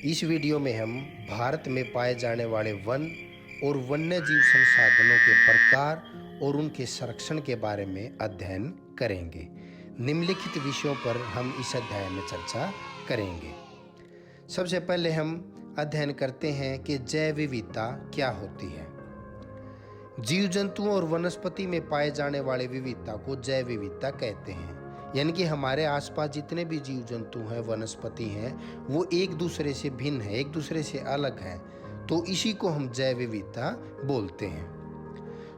इस वीडियो में हम भारत में पाए जाने वाले वन और वन्य जीव संसाधनों के प्रकार और उनके संरक्षण के बारे में अध्ययन करेंगे। निम्नलिखित विषयों पर हम इस अध्याय में चर्चा करेंगे। सबसे पहले हम अध्ययन करते हैं कि जैव विविधता क्या होती है। जीव जंतुओं और वनस्पति में पाए जाने वाले विविधता को जैव विविधता कहते हैं। यानी कि हमारे आसपास जितने भी जीव जंतु हैं, वनस्पति हैं, वो एक दूसरे से भिन्न है, एक दूसरे से अलग है, तो इसी को हम जैव विविधता बोलते हैं।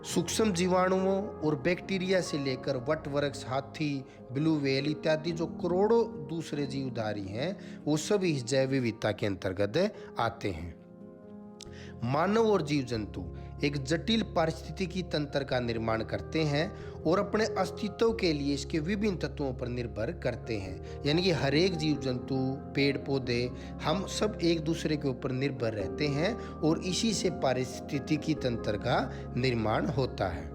सूक्ष्म जीवाणुओं और बैक्टीरिया से लेकर वटवृक्ष, हाथी, ब्लू व्हेल इत्यादि जो करोड़ों दूसरे जीवधारी हैं, वो सभी इस जैव विविधता के अंतर्गत आते हैं। मानव और जीव जंतु एक जटिल पारिस्थितिकी तंत्र का निर्माण करते हैं और अपने अस्तित्व के लिए इसके विभिन्न तत्वों पर निर्भर करते हैं। यानी कि हर एक जीव जंतु, पेड़ पौधे, हम सब एक दूसरे के ऊपर निर्भर रहते हैं और इसी से पारिस्थितिकी तंत्र का निर्माण होता है।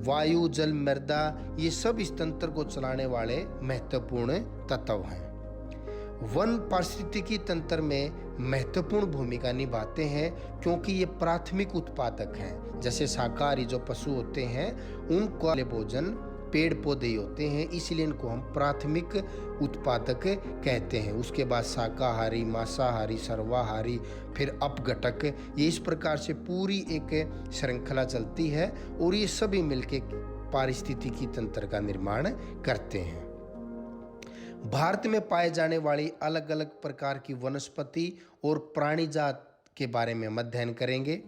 वायु, जल, मृदा, ये सब इस तंत्र को चलाने वाले महत्वपूर्ण तत्व हैं। वन पारिस्थितिकी तंत्र में महत्वपूर्ण भूमिका निभाते हैं क्योंकि ये प्राथमिक उत्पादक हैं। जैसे शाकाहारी जो पशु होते हैं, उनको भोजन पेड़ पौधे होते हैं, इसलिए इनको हम प्राथमिक उत्पादक कहते हैं। उसके बाद शाकाहारी, मांसाहारी, सर्वाहारी, फिर अपघटक, ये इस प्रकार से पूरी एक श्रृंखला चलती है और ये सभी मिलकर पारिस्थितिकी तंत्र का निर्माण करते हैं। भारत में पाए जाने वाली अलग अलग प्रकार की वनस्पति और प्राणी जात के बारे में हम अध्ययन करेंगे।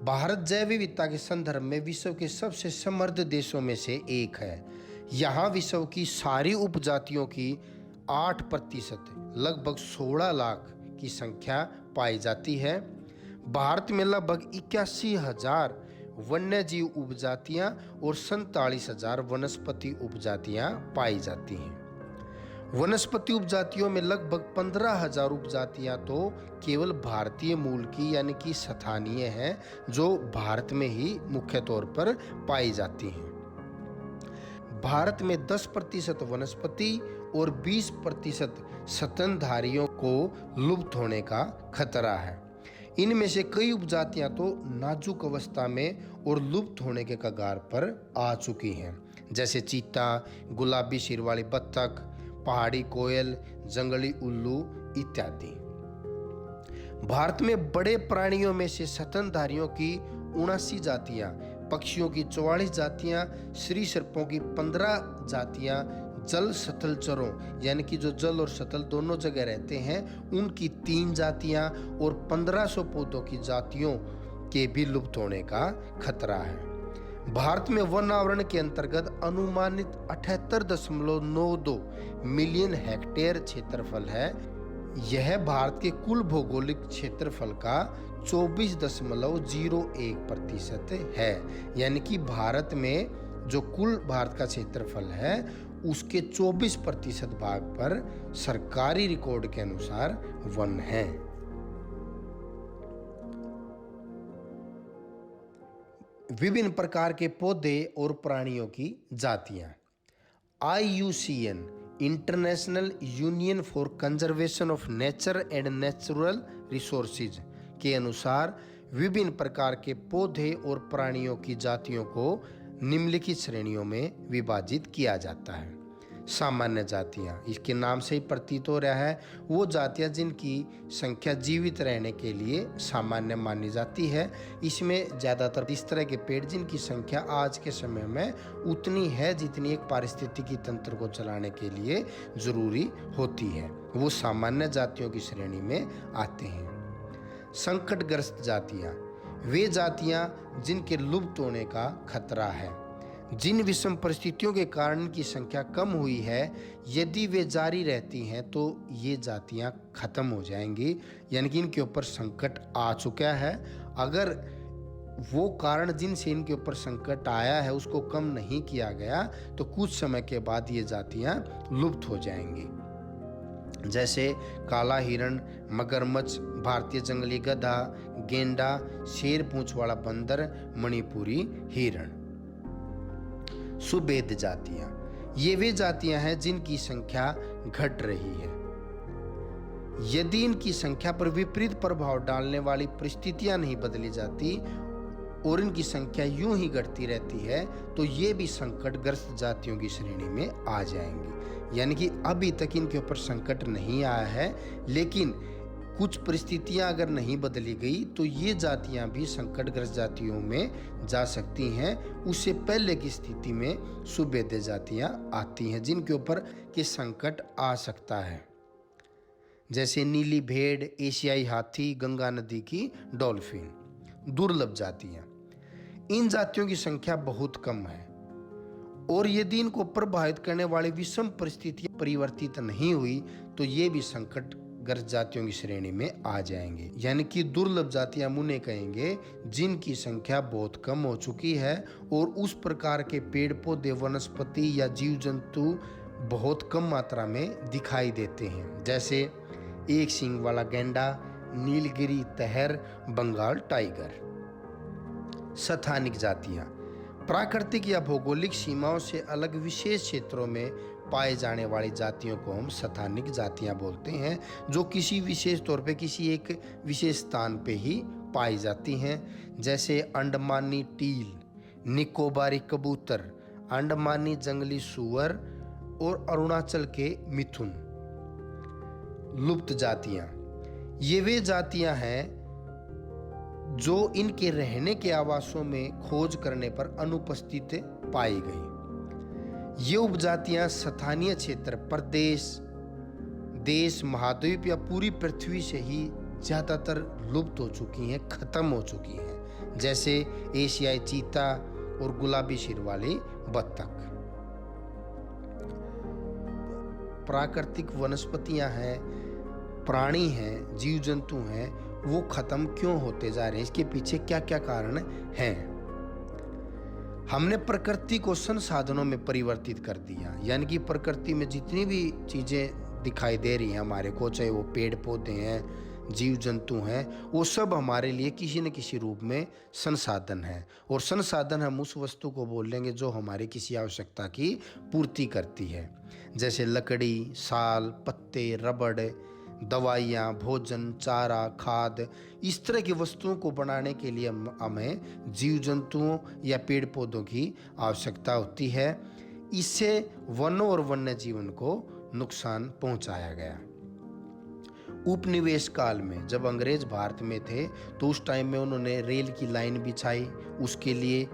भारत जैव विविधता के संदर्भ में विश्व के सबसे समृद्ध देशों में से एक है। यहाँ विश्व की सारी उपजातियों की 8%, लगभग 16 लाख की संख्या पाई जाती है। भारत में लगभग 81,000 वन्य जीव उपजातियाँ और 47,000 वनस्पति उपजातियाँ पाई जाती हैं। वनस्पति उपजातियों में लगभग 15,000 उपजातियां तो केवल भारतीय मूल की यानी कि स्थानीय हैं, जो भारत में ही मुख्य तौर पर पाई जाती हैं। भारत में 10% वनस्पति और 20% स्तनधारियों को लुप्त होने का खतरा है। इनमें से कई उपजातियां तो नाजुक अवस्था में और लुप्त होने के कगार पर आ चुकी हैं, जैसे चीता, गुलाबी सिर वाली बत्तख, पहाड़ी कोयल, जंगली उल्लू इत्यादि। भारत में बड़े प्राणियों में से स्तनधारियों की 79 जातियां, पक्षियों की 44 जातियां, सरीसृपों की 15 जातियां, जल स्थलचरों यानी कि जो जल और स्थल दोनों जगह रहते हैं, उनकी 3 जातियां और 1500 पौधों की जातियों के भी लुप्त होने का खतरा है। भारत में वन आवरण के अंतर्गत अनुमानित 78.92 मिलियन हेक्टेयर क्षेत्रफल है। यह भारत के कुल भौगोलिक क्षेत्रफल का 24.01% है। यानी कि भारत में जो कुल भारत का क्षेत्रफल है, उसके 24% भाग पर सरकारी रिकॉर्ड के अनुसार वन है। विभिन्न प्रकार के पौधे और प्राणियों की जातियां। IUCN international union for conservation of nature and natural resources के अनुसार विभिन्न प्रकार के पौधे और प्राणियों की जातियों को निम्नलिखित श्रेणियों में विभाजित किया जाता है। सामान्य जातियां, इसके नाम से ही प्रतीत हो रहा है, वो जातियां जिनकी संख्या जीवित रहने के लिए सामान्य मानी जाती है। इसमें ज़्यादातर इस तरह के पेड़ जिनकी संख्या आज के समय में उतनी है जितनी एक पारिस्थितिकी तंत्र को चलाने के लिए जरूरी होती है, वो सामान्य जातियों की श्रेणी में आते हैं। संकटग्रस्त जातियां, वे जातियां जिनके लुप्त होने का खतरा है। जिन विषम परिस्थितियों के कारण इनकी संख्या कम हुई है, यदि वे जारी रहती हैं तो ये जातियां खत्म हो जाएंगी, यानी कि इनके ऊपर संकट आ चुका है। अगर वो कारण जिनसे इनके ऊपर संकट आया है उसको कम नहीं किया गया तो कुछ समय के बाद ये जातियां लुप्त हो जाएंगी। जैसे काला हिरण, मगरमच्छ, भारतीय जंगली गधा, गेंडा, शेर पूंछ वाला बंदर, मणिपुरी हिरण। सुभेद जातियां, ये वे जातियां हैं जिनकी संख्या घट रही है। यदि इनकी संख्या पर विपरीत प्रभाव डालने वाली परिस्थितियां नहीं बदली जाती और इनकी संख्या यूं ही घटती रहती है तो ये भी संकटग्रस्त जातियों की श्रेणी में आ जाएंगी। यानी कि अभी तक इनके ऊपर संकट नहीं आया है, लेकिन कुछ परिस्थितियां अगर नहीं बदली गई तो ये जातियां भी संकटग्रस्त जातियों में जा सकती हैं। उससे पहले की स्थिति में सुभेद्य जातियां आती हैं जिनके ऊपर के संकट आ सकता है, जैसे नीली भेड़, एशियाई हाथी, गंगा नदी की डॉल्फिन। दुर्लभ जातियां, इन जातियों की संख्या बहुत कम है और यदि इनको प्रभावित करने वाली विषम परिस्थितियां परिवर्तित नहीं हुई तो ये भी संकटग्रस्त जातियों की श्रेणी में आ जाएंगे। यानी कि दुर्लभ जातियां हम उन्हें कहेंगे जिनकी संख्या बहुत कम हो चुकी है और उस प्रकार के पेड़ पौधे, वनस्पति या जीव जंतु बहुत कम मात्रा में दिखाई देते हैं, जैसे एक सींग वाला गैंडा, नीलगिरी तहर, बंगाल टाइगर। स्थानिक जातियां, प्राकृतिक या भौगोलिक सीमाओं से अलग विशेष क्षेत्रों में पाए जाने वाली जातियों को हम स्थानिक जातियां बोलते हैं, जो किसी विशेष तौर पे किसी एक विशेष स्थान पे ही पाई जाती हैं, जैसे अंडमानी टील, निकोबारी कबूतर, अंडमानी जंगली सूअर और अरुणाचल के मिथुन। लुप्त जातियां, ये वे जातियां हैं जो इनके रहने के आवासों में खोज करने पर अनुपस्थित पाई गई। ये उपजातियां स्थानीय क्षेत्र, प्रदेश, देश, महाद्वीप या पूरी पृथ्वी से ही ज्यादातर लुप्त हो चुकी हैं, खत्म हो चुकी हैं, जैसे एशियाई चीता और गुलाबी सिर वाली बत्तख। प्राकृतिक वनस्पतियां हैं, प्राणी हैं, जीव जंतु हैं, वो खत्म क्यों होते जा रहे हैं? इसके पीछे क्या क्या कारण हैं? हमने प्रकृति को संसाधनों में परिवर्तित कर दिया। यानी कि प्रकृति में जितनी भी चीजें दिखाई दे रही हैं हमारे को, चाहे वो पेड़ पौधे हैं, जीव जंतु हैं, वो सब हमारे लिए किसी न किसी रूप में संसाधन है। और संसाधन हम उस वस्तु को बोल लेंगे जो हमारी किसी आवश्यकता की पूर्ति करती है, जैसे लकड़ी, साल, पत्ते, रबड़, दवाइयाँ, भोजन, चारा, खाद। इस तरह की वस्तुओं को बनाने के लिए हमें जीव जंतुओं या पेड़ पौधों की आवश्यकता होती है। इससे वनों और वन्य जीवन को नुकसान पहुंचाया गया। उपनिवेश काल में जब अंग्रेज भारत में थे तो उस टाइम में उन्होंने रेल की लाइन बिछाई, उसके लिए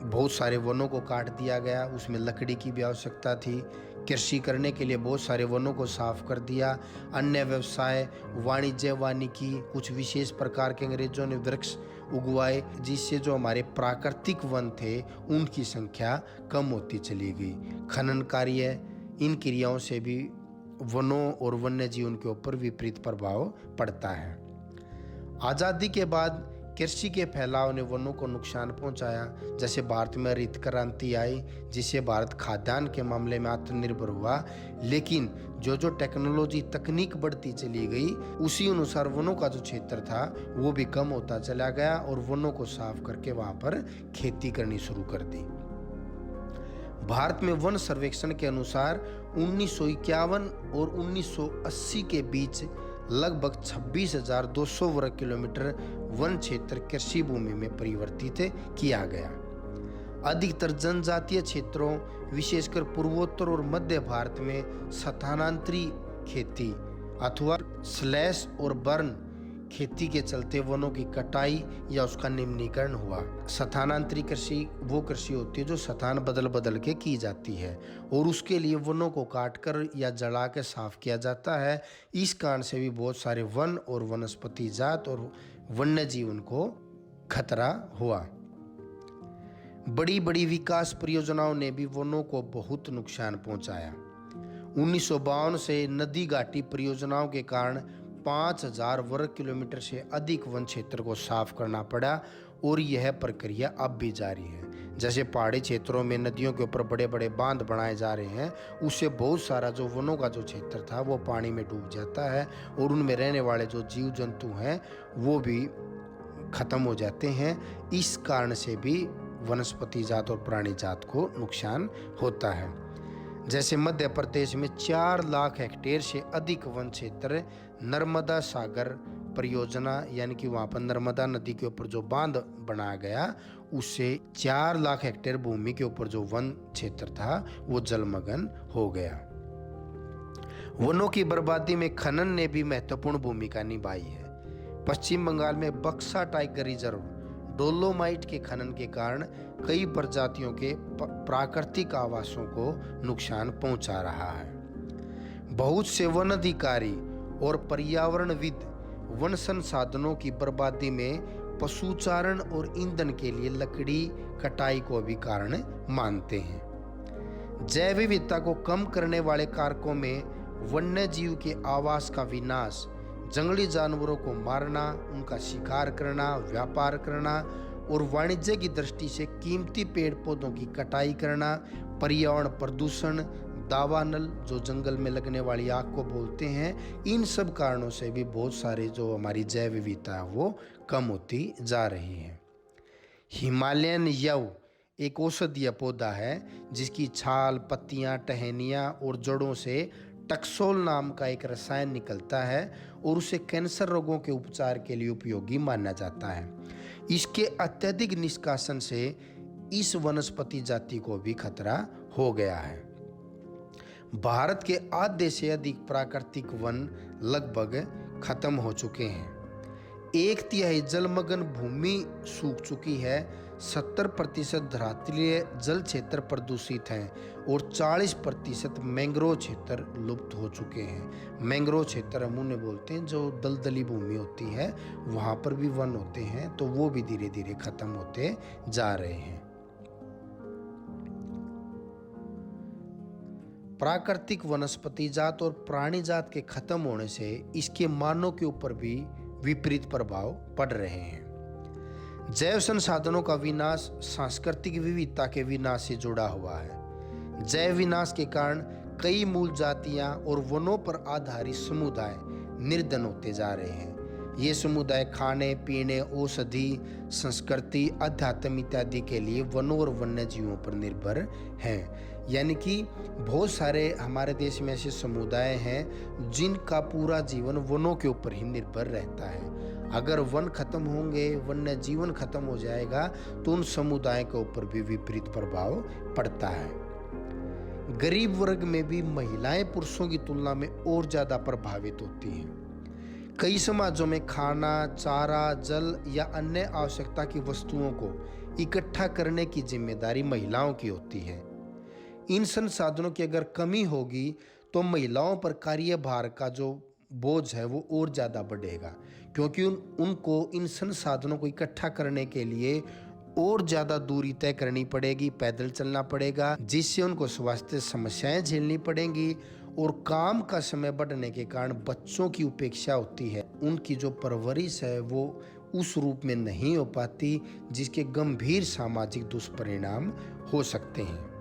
बहुत सारे वनों को काट दिया गया, उसमें लकड़ी की भी आवश्यकता थी। कृषि करने के लिए बहुत सारे वनों को साफ कर दिया। अन्य व्यवसाय, वाणिज्य, वानिकी, कुछ विशेष प्रकार के अंग्रेजों ने वृक्ष उगवाए, जिससे जो हमारे प्राकृतिक वन थे उनकी संख्या कम होती चली गई। खनन कार्य, इन क्रियाओं से भी वनों और वन्य जीवन के ऊपर विपरीत प्रभाव पड़ता है। आज़ादी के बाद कृषि के फैलाव ने वनों को नुकसान पहुंचाया। जैसे भारत में हरित क्रांति आई, जिससे भारत खाद्यान्न के मामले में आत्मनिर्भर हुआ, लेकिन जो जो टेक्नोलॉजी, तकनीक बढ़ती चली गई, उसी अनुसार वनों का जो क्षेत्र था वो भी कम होता चला गया और वनों को साफ करके वहां पर खेती करनी शुरू कर दी। भारत में वन सर्वेक्षण के अनुसार 1951 और 1980 के बीच लगभग 26,200 वर्ग किलोमीटर वन क्षेत्र कृषि भूमि में परिवर्तित किया गया। अधिकतर जनजातीय क्षेत्रों, विशेषकर पूर्वोत्तर और मध्य भारत में स्थानांतरी खेती अथवा स्लैश और बर्न खेती के चलते वनों की कटाई या उसका निम्नीकरण हुआ। स्थानांतरी कृषि वो कृषि होती है जो स्थान बदल बदल के की जाती है और उसके लिए वनों को काटकर या जला के साफ किया जाता है। इस कारण से भी बहुत सारे वन और वनस्पति जात और वन्य जीवन को खतरा हुआ। बड़ी बड़ी विकास परियोजनाओं ने भी वनों को बहुत नुकसान पहुंचाया। 1952 से नदी घाटी परियोजनाओं के कारण 5,000 वर्ग किलोमीटर से अधिक वन क्षेत्र को साफ करना पड़ा और यह प्रक्रिया अब भी जारी है। जैसे पहाड़ी क्षेत्रों में नदियों के ऊपर बड़े बड़े बांध बनाए जा रहे हैं, उससे बहुत सारा जो वनों का जो क्षेत्र था वो पानी में डूब जाता है और उनमें रहने वाले जो जीव जंतु हैं वो भी खत्म हो जाते हैं। इस कारण से भी वनस्पति जात और प्राणी जात को नुकसान होता है। जैसे मध्य प्रदेश में 4 लाख हेक्टेयर से अधिक वन क्षेत्र नर्मदा सागर परियोजना, यानी कि वहाँ पर नर्मदा नदी के ऊपर जो बांध बनाया गया, उससे 4 लाख हेक्टेयर भूमि के ऊपर जो वन क्षेत्र था वो जलमग्न हो गया। वनों की बर्बादी में खनन ने भी महत्वपूर्ण भूमिका निभाई है। पश्चिम बंगाल में बक्सा टाइगर रिजर्व डोलोमाइट के खनन के कारण कई प्रजातियों के प्राकृतिक आवासों को नुकसान पहुंचा रहा है। बहुत से वन अधिकारी और पर्यावरणविद वन संसाधनों की बर्बादी में पशुचारण और ईंधन के लिए लकड़ी कटाई को भी कारण मानते हैं। जैव विविधता को कम करने वाले कारकों में वन्य जीव के आवास का विनाश, जंगली जानवरों को मारना, उनका शिकार करना, व्यापार करना और वाणिज्य की दृष्टि से कीमती पेड़ पौधों की कटाई करना, पर्यावरण प्रदूषण, दावानल जो जंगल में लगने वाली आग को बोलते हैं, इन सब कारणों से भी बहुत सारे जो हमारी जैव विविधता है वो कम होती जा रही है। हिमालयन यव एक औषधीय पौधा है जिसकी छाल, पत्तियां, टहनियां और जड़ों से टक्सोल नाम का एक रसायन निकलता है और उसे कैंसर रोगों के उपचार के लिए उपयोगी माना जाता है। इसके अत्यधिक निष्कासन से इस वनस्पति जाति को भी खतरा हो गया है। भारत के आधे से अधिक प्राकृतिक वन लगभग खत्म हो चुके हैं। 1/3 जलमग्न भूमि सूख चुकी है, 70% धरातलीय जल क्षेत्र प्रदूषित हैं और 40% मैंग्रोव क्षेत्र लुप्त हो चुके हैं। मैंग्रोव क्षेत्र हम उन्हें बोलते हैं जो दलदली भूमि होती है, वहाँ पर भी वन होते हैं, तो वो भी धीरे धीरे खत्म होते जा रहे हैं। प्राकृतिक वनस्पति जात और प्राणी जात के खत्म होने से इसके मानव के ऊपर भी विपरीत प्रभाव पड़ रहे हैं। जैव संसाधनों का विनाश सांस्कृतिक विविधता के विनाश से जुड़ा हुआ है। जैव विनाश के कारण कई मूल जातियां और वनों पर आधारित समुदाय निर्धन होते जा रहे हैं। ये समुदाय खाने पीने, औषधि, संस्कृति, अध्यात्म इत्यादि के लिए वनों और वन्य जीवों पर निर्भर हैं। यानी कि बहुत सारे हमारे देश में ऐसे समुदाय हैं जिनका पूरा जीवन वनों के ऊपर ही निर्भर रहता है। अगर वन खत्म होंगे, वन्य जीवन खत्म हो जाएगा, तो उन समुदायों के ऊपर भी विपरीत प्रभाव पड़ता है। गरीब वर्ग में भी महिलाएं पुरुषों की तुलना में और ज्यादा प्रभावित होती हैं। कई समाजों में खाना, चारा, जल या अन्य आवश्यकता की वस्तुओं को इकट्ठा करने की जिम्मेदारी महिलाओं की होती है। इन संसाधनों की अगर कमी होगी तो महिलाओं पर कार्यभार का जो बोझ है वो और ज़्यादा बढ़ेगा, क्योंकि उनको इन संसाधनों को इकट्ठा करने के लिए और ज़्यादा दूरी तय करनी पड़ेगी, पैदल चलना पड़ेगा, जिससे उनको स्वास्थ्य समस्याएं झेलनी पड़ेंगी और काम का समय बढ़ने के कारण बच्चों की उपेक्षा होती है। उनकी जो परवरिश है वो उस रूप में नहीं हो पाती, जिसके गंभीर सामाजिक दुष्परिणाम हो सकते हैं।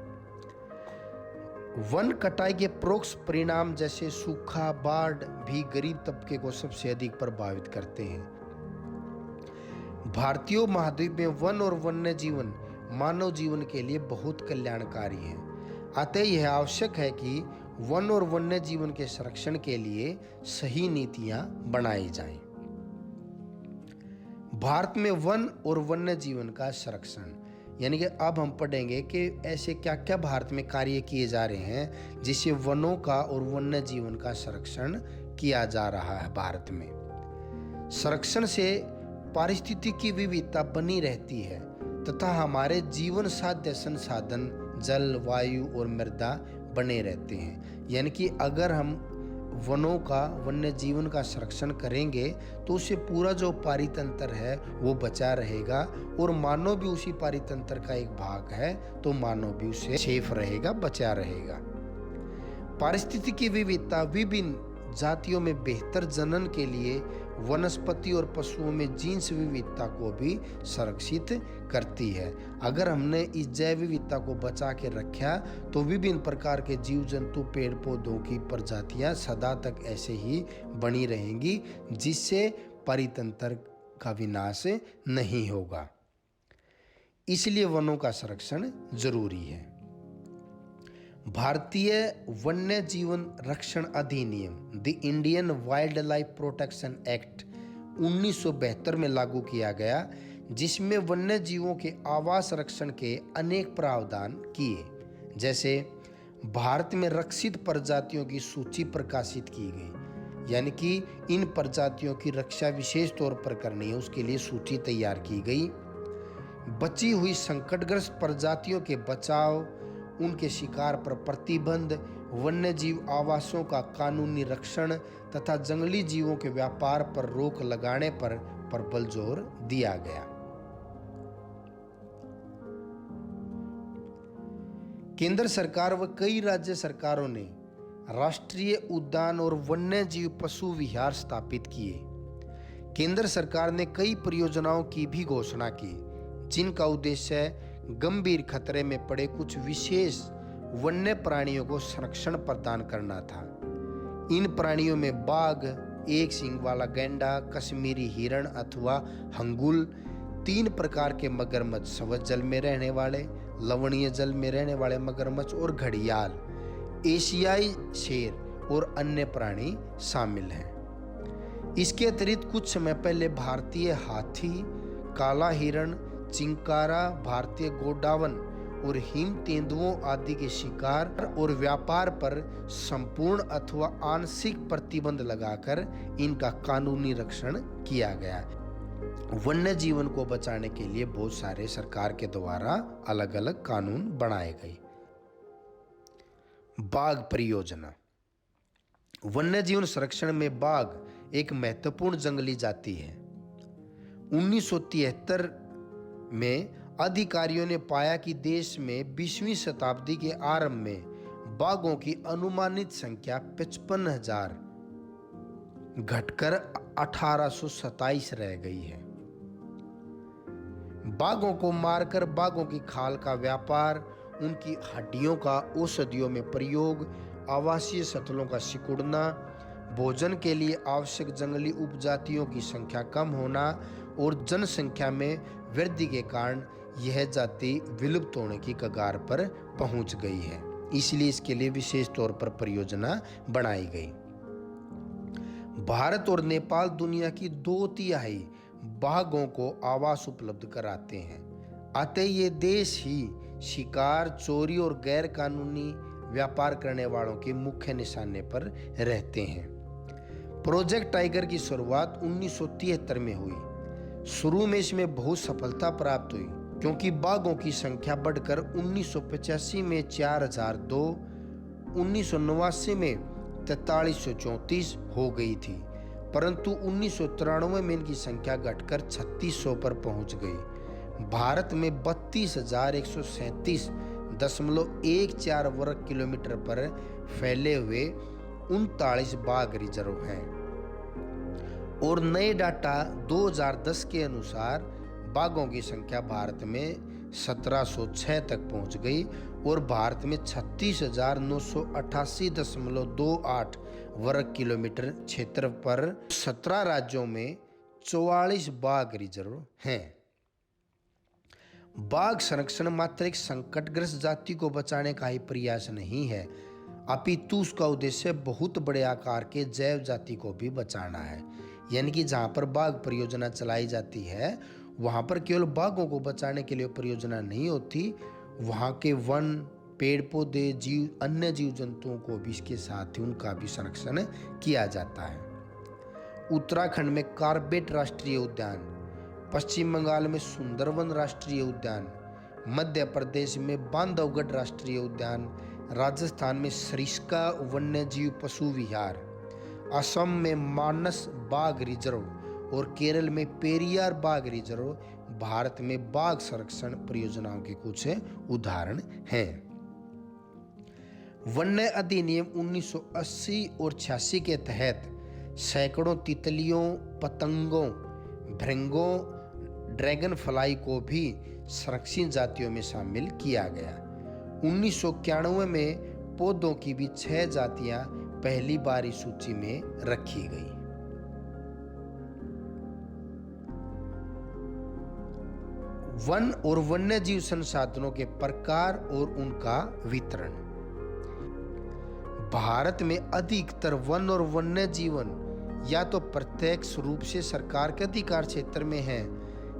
वन कटाई के परोक्ष परिणाम जैसे सूखा, बाढ़ भी गरीब तबके को सबसे अधिक प्रभावित करते हैं। भारतीय उपमहाद्वीप में वन और वन्य जीवन मानव जीवन के लिए बहुत कल्याणकारी है। अतः यह आवश्यक है कि वन और वन्य जीवन के संरक्षण के लिए सही नीतियां बनाई जाएं। भारत में वन और वन्य जीवन का संरक्षण, यानी कि अब हम पढ़ेंगे कि ऐसे क्या क्या भारत में कार्य किए जा रहे हैं जिससे वनों का और वन्य जीवन का संरक्षण किया जा रहा है। भारत में संरक्षण से पारिस्थितिकी विविधता बनी रहती है तथा हमारे जीवन साध्य संसाधन जल, वायु और मृदा बने रहते हैं। यानी कि अगर हम वनों का, वन्य जीवन का संरक्षण करेंगे तो उससे पूरा जो पारितंत्र है वो बचा रहेगा और मानव भी उसी पारितंत्र का एक भाग है, तो मानव भी उससे सेफ रहेगा, बचा रहेगा। पारिस्थितिकी विविधता विभिन्न जातियों में बेहतर जनन के लिए वनस्पति और पशुओं में जीन्स विविधता को भी संरक्षित करती है। अगर हमने इस जैव विविधता को बचा के रखा तो विभिन्न प्रकार के जीव जंतु, पेड़ पौधों की प्रजातियां सदा तक ऐसे ही बनी रहेंगी, जिससे पारितंत्र का विनाश नहीं होगा। इसलिए वनों का संरक्षण जरूरी है। भारतीय वन्य जीवन रक्षण अधिनियम the Indian wild life protection act 1972 में लागू किया गया, जिसमें वन्य जीवों के आवास रक्षण के अनेक प्रावधान किए। जैसे भारत में रक्षित प्रजातियों की सूची प्रकाशित की गई, यानी कि इन प्रजातियों की रक्षा विशेष तौर पर करनी है, उसके लिए सूची तैयार की गई। बची हुई संकटग्रस्त प्रजातियों के बचाव, उनके शिकार पर प्रतिबंध, वन्यजीव आवासों का कानूनी रक्षण तथा जंगली जीवों के व्यापार पर रोक लगाने पर प्रबल जोर दिया गया। केंद्र सरकार व कई राज्य सरकारों ने राष्ट्रीय उद्यान और वन्यजीव पशु विहार स्थापित किए। केंद्र सरकार ने कई परियोजनाओं की भी घोषणा की, जिनका उद्देश्य गंभीर खतरे में पड़े कुछ विशेष वन्य प्राणियों को संरक्षण प्रदान करना था। इन प्राणियों में बाघ, एक सींग वाला गैंडा, कश्मीरी हिरण अथवा हंगुल, 3 प्रकार के मगरमच्छ, सवज जल में रहने वाले, लवणीय जल में रहने वाले मगरमच्छ और घड़ियाल, एशियाई शेर और अन्य प्राणी शामिल हैं। इसके अतिरिक्त कुछ समय पहले भारतीय हाथी, काला हिरण, चिंकारा, भारतीय गोडावन और हिम तेंदुओं आदि के शिकार और व्यापार पर संपूर्ण अथवा आंशिक प्रतिबंध लगाकर इनका कानूनी रक्षण किया गया। वन्य जीवन को बचाने के लिए बहुत सारे सरकार के द्वारा अलग अलग कानून बनाए गए। बाघ परियोजना। वन्य जीवन संरक्षण में बाघ एक महत्वपूर्ण जंगली जाति है। 1973 में अधिकारियों ने पाया कि देश में 20वीं शताब्दी के आरंभ में बाघों की अनुमानित संख्या 55,000 घटकर 1827 रह गई है। बाघों को मारकर बाघों की खाल का व्यापार, उनकी हड्डियों का औषधियों में प्रयोग, आवासीय स्थलों का सिकुड़ना, भोजन के लिए आवश्यक जंगली उपजातियों की संख्या कम होना और जनसंख्या में वृद्धि के कारण यह जाति विलुप्त होने की कगार पर पहुंच गई है। इसलिए इसके लिए विशेष तौर पर परियोजना बनाई गई। भारत और नेपाल दुनिया की 2/3 बाघों को आवास उपलब्ध कराते हैं। अतः ये देश ही शिकार, चोरी और गैर कानूनी व्यापार करने वालों के मुख्य निशाने पर रहते हैं। प्रोजेक्ट टाइगर की शुरुआत 1973 में हुई। शुरू में इसमें बहुत सफलता प्राप्त हुई, क्योंकि बाघों की संख्या बढ़कर 1985 में 4002, 1989 में 4334 हो गई थी, परंतु 1993 में इनकी संख्या घटकर 3600 पर पहुंच गई। भारत में 32,137.14 वर्ग किलोमीटर पर फैले हुए 39 बाघ रिजर्व हैं और नए डाटा 2010 के अनुसार बाघों की संख्या भारत में 1706 तक पहुंच गई और भारत में 36,988.28 वर्ग किलोमीटर क्षेत्र पर 17 राज्यों में 44 बाघ रिजर्व हैं। बाघ संरक्षण मात्र एक संकटग्रस्त जाति को बचाने का ही प्रयास नहीं है, अपितु उसका उद्देश्य बहुत बड़े आकार के जैव जाति को भी बचाना है। यानी कि जहाँ पर बाघ परियोजना चलाई जाती है, वहाँ पर केवल बाघों को बचाने के लिए परियोजना नहीं होती, वहाँ के वन, पेड़ पौधे, जीव, अन्य जीव जंतुओं को भी इसके साथ ही उनका भी संरक्षण किया जाता है। उत्तराखंड में कार्बेट राष्ट्रीय उद्यान, पश्चिम बंगाल में सुंदरवन राष्ट्रीय उद्यान, मध्य प्रदेश में बांधवगढ़ राष्ट्रीय उद्यान, राजस्थान में सरिस्का वन्यजीव पशु विहार, असम में मानस बाघ रिजर्व और केरल में पेरियार बाघ रिजर्व भारत में बाघ संरक्षण परियोजनाओं के कुछ उदाहरण हैं। वन्य अधिनियम 1980 और 86 के तहत सैकड़ों तितलियों, पतंगों, भृंगों, ड्रैगन फ्लाई को भी संरक्षित जातियों में शामिल किया गया। 1991 में पौधों की भी 6 जातियां पहली बार इस सूची में रखी गई। वन और वन्यजीव संसाधनों के प्रकार और उनका वितरण। भारत में अधिकतर वन और वन्य जीवन या तो प्रत्यक्ष रूप से सरकार के अधिकार क्षेत्र में है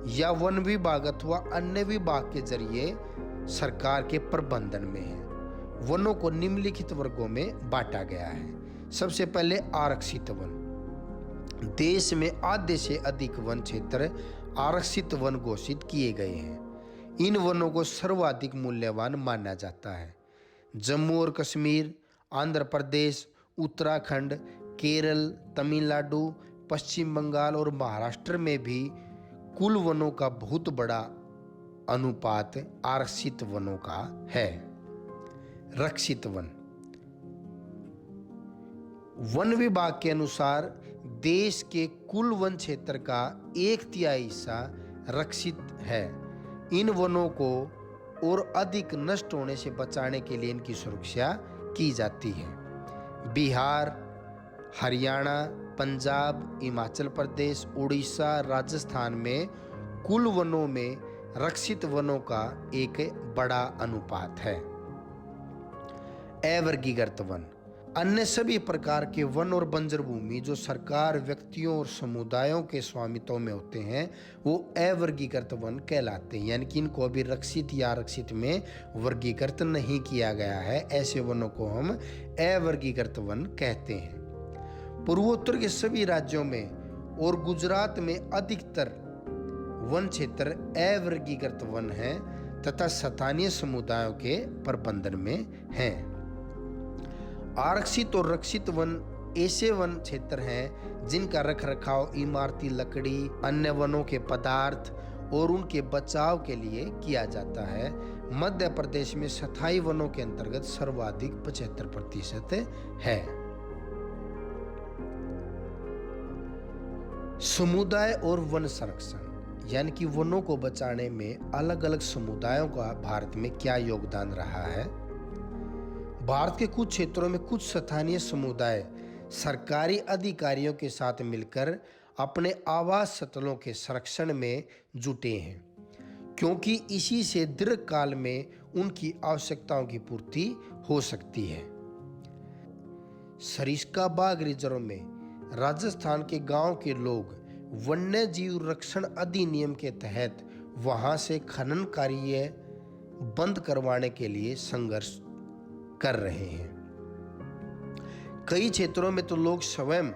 या वन विभाग अथवा अन्य विभाग के जरिए सरकार के प्रबंधन में है। वनों को निम्नलिखित वर्गों में बांटा गया है। सबसे पहले आरक्षित वन। देश में आधे से अधिक वन क्षेत्र आरक्षित वन घोषित किए गए हैं। इन वनों को सर्वाधिक मूल्यवान माना जाता है। जम्मू और कश्मीर, आंध्र प्रदेश, उत्तराखंड, केरल, तमिलनाडु, पश्चिम बंगाल और महाराष्ट्र में भी कुल वनों का बहुत बड़ा अनुपात आरक्षित वनों का है। रक्षित वन। वन विभाग के अनुसार देश के कुल वन क्षेत्र का 1/3 हिस्सा रक्षित है। इन वनों को और अधिक नष्ट होने से बचाने के लिए इनकी सुरक्षा की जाती है। बिहार, हरियाणा, पंजाब, हिमाचल प्रदेश, उड़ीसा, राजस्थान में कुल वनों में रक्षित वनों का एक बड़ा अनुपात है। अवर्गीकृत वन। अन्य सभी प्रकार के वन और बंजर भूमि जो सरकार, व्यक्तियों और समुदायों के स्वामित्व में होते हैं वो अवर्गीकृत वन कहलाते हैं, यानी कि इनको अभी रक्षित या आरक्षित में वर्गीकृत नहीं किया गया है। ऐसे वनों को हम अवर्गीकृत वन कहते हैं। पूर्वोत्तर के सभी राज्यों में और गुजरात में अधिकतर वन क्षेत्र अवर्गीकृत वन हैं तथा स्थानीय समुदायों के प्रबंधन में हैं। आरक्षित और रक्षित वन ऐसे वन क्षेत्र हैं जिनका रखरखाव इमारती लकड़ी, अन्य वनों के पदार्थ और उनके बचाव के लिए किया जाता है। मध्य प्रदेश में स्थायी वनों के अंतर्गत सर्वाधिक 75% है। समुदाय और वन संरक्षण, यानी कि वनों को बचाने में अलग अलग समुदायों का भारत में क्या योगदान रहा है। भारत के कुछ क्षेत्रों में कुछ स्थानीय समुदाय सरकारी अधिकारियों के साथ मिलकर अपने आवास स्थलों के संरक्षण में जुटे हैं, क्योंकि इसी से दीर्घकाल में उनकी आवश्यकताओं की पूर्ति हो सकती है। सरिस्का बाघ रिजर्व में राजस्थान के गांव के लोग वन्य जीव रक्षण अधिनियम के तहत वहां से खनन कार्य बंद करवाने के लिए संघर्ष कर रहे हैं। कई क्षेत्रों में तो लोग स्वयं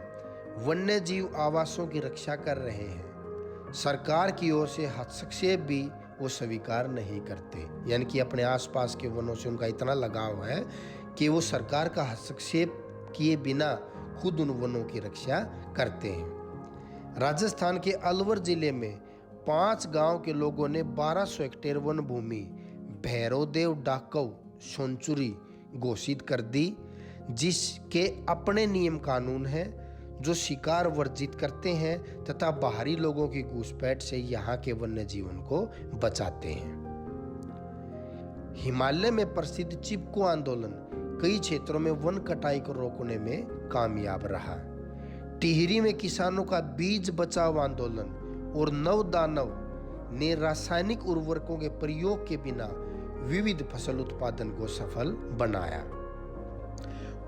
वन्य जीव आवासों की रक्षा कर रहे हैं। सरकार की ओर से हस्तक्षेप भी वो स्वीकार नहीं करते, यानी कि अपने आसपास के वनों से उनका इतना लगाव है कि वो सरकार का हस्तक्षेप किए बिना खुद उन वनों की रक्षा करते हैं। राजस्थान के अलवर जिले में 5 गांव के लोगों ने 1200 हेक्टेयर वन भूमि भैरवदेव डाकव सेंचुरी घोषित कर दी, जिसके अपने नियम कानून हैं जो शिकार वर्जित करते हैं तथा बाहरी लोगों की घुसपैठ से यहाँ के वन्य जीवन को बचाते हैं। हिमालय में प्रसिद्ध चिपको आंदोलन कई क्षेत्रों में वन कटाई को रोकने में कामयाब रहा। टिहरी में किसानों का बीज बचाव आंदोलन और नव दानव ने रासायनिक उर्वरकों के प्रयोग के बिना विविध फसल उत्पादन को सफल बनाया।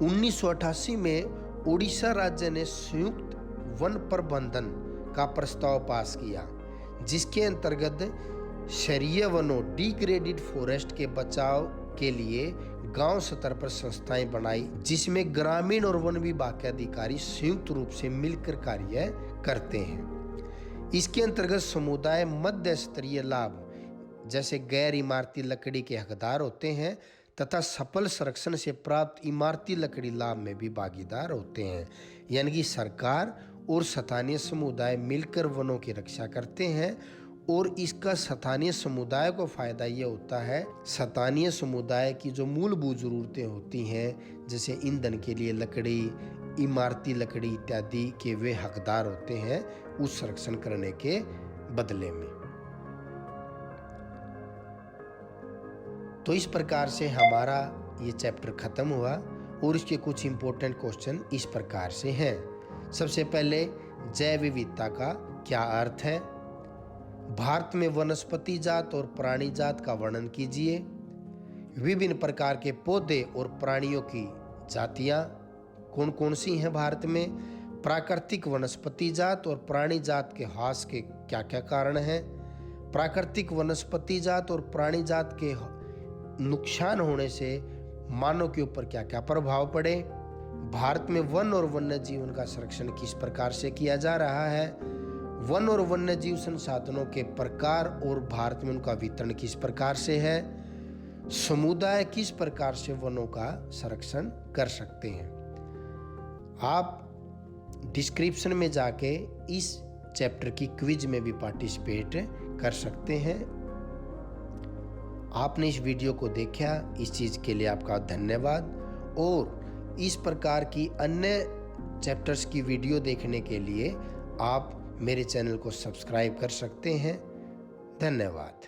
1988 में उड़ीसा राज्य ने संयुक्त वन प्रबंधन का प्रस्ताव पास किया, जिसके अंतर्गत क्षारीय वनों डिग्रेडेड फॉरेस्ट के बचाव के लिए गांव स्तर पर संस्थाएं बनाई, जिसमें ग्रामीण और वन विभाग के अधिकारी संयुक्त रूप से मिलकर कार्य करते हैं। इसके अंतर्गत समुदाय मध्य स्तरीय लाभ जैसे गैर इमारती लकड़ी के हकदार होते हैं तथा सफल संरक्षण से प्राप्त इमारती लकड़ी लाभ में भी भागीदार होते हैं, यानी कि सरकार और स्थानीय समुदाय मिलकर वनों की रक्षा करते हैं। और इसका स्थानीय समुदाय को फायदा ये होता है, स्थानीय समुदाय की जो मूलभूत जरूरतें होती हैं जैसे ईंधन के लिए लकड़ी, इमारती लकड़ी इत्यादि के वे हकदार होते हैं उस संरक्षण करने के बदले में। तो इस प्रकार से हमारा ये चैप्टर खत्म हुआ और इसके कुछ इंपॉर्टेंट क्वेश्चन इस प्रकार से हैं। सबसे पहले जैव विविधता का क्या अर्थ है? भारत में वनस्पति जात और प्राणी जात का वर्णन कीजिए। विभिन्न प्रकार के पौधे और प्राणियों की जातियाँ कौन कौन सी हैं भारत में, प्राकृतिक वनस्पति जात और प्राणी जात के ह्रास के क्या क्या कारण हैं, प्राकृतिक वनस्पति जात और प्राणी जात के नुकसान होने से मानव के ऊपर क्या क्या प्रभाव पड़े, भारत में वन और वन्य जीवन का संरक्षण किस प्रकार से किया जा रहा है, वन और वन्य जीव संसाधनों के प्रकार और भारत में उनका वितरण किस प्रकार से है, समुदाय किस प्रकार से वनों का संरक्षण कर सकते हैं। आप डिस्क्रिप्शन में जाके इस चैप्टर की क्विज में भी पार्टिसिपेट कर सकते हैं। आपने इस वीडियो को देखा, इस चीज़ के लिए आपका धन्यवाद। और इस प्रकार की अन्य चैप्टर्स की वीडियो देखने के लिए आप मेरे चैनल को सब्सक्राइब कर सकते हैं। धन्यवाद।